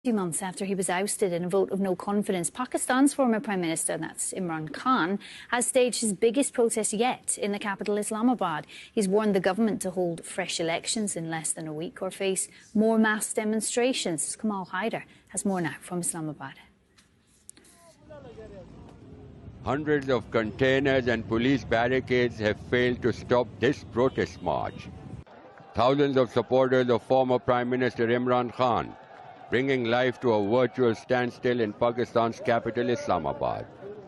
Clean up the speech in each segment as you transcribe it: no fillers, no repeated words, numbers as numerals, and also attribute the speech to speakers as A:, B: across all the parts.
A: 2 months after he was ousted in a vote of no confidence, Pakistan's former Prime Minister, that's Imran Khan, has staged his biggest protest yet in the capital, Islamabad. He's warned the government to hold fresh elections in less than a week or face more mass demonstrations. Kamal Haider has more now from Islamabad.
B: Hundreds of containers and police barricades have failed to stop this protest march. Thousands of supporters of former Prime Minister Imran Khan bringing life to a virtual standstill in Pakistan's capital, Islamabad.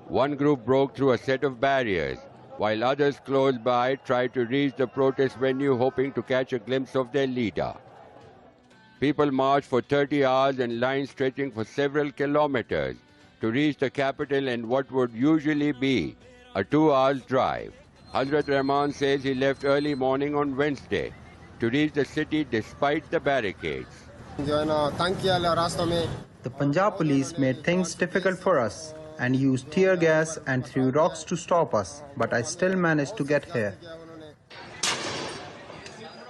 B: One group broke through a set of barriers, while others close by tried to reach the protest venue hoping to catch a glimpse of their leader. People marched for 30 hours in lines stretching for several kilometers to reach the capital in what would usually be a 2-hour drive. Hazrat Rahman says he left early morning on Wednesday to reach the city despite the barricades.
C: The Punjab police made things difficult for us and used tear gas and threw rocks to stop us, but I still managed to get here.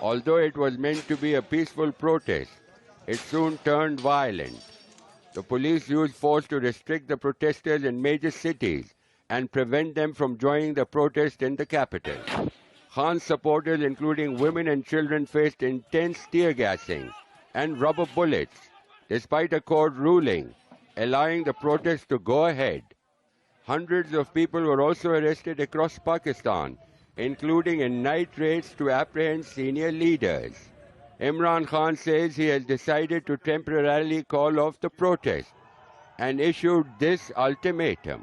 B: Although it was meant to be a peaceful protest, it soon turned violent. The police used force to restrict the protesters in major cities and prevent them from joining the protest in the capital. Khan's supporters, including women and children, faced intense tear gassing and rubber bullets, despite a court ruling allowing the protest to go ahead. Hundreds of people were also arrested across Pakistan, including in night raids to apprehend senior leaders. Imran Khan says he has decided to temporarily call off the protest and issued this ultimatum.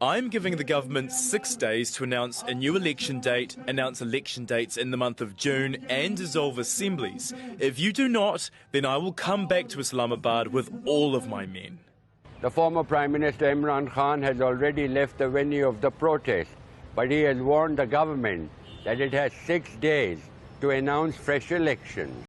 D: I'm giving the government 6 days to announce a new election date, announce election dates in the month of June, and dissolve assemblies. If you do not, then I will come back to Islamabad with all of my men.
B: The former Prime Minister Imran Khan has already left the venue of the protest, but he has warned the government that it has 6 days to announce fresh elections.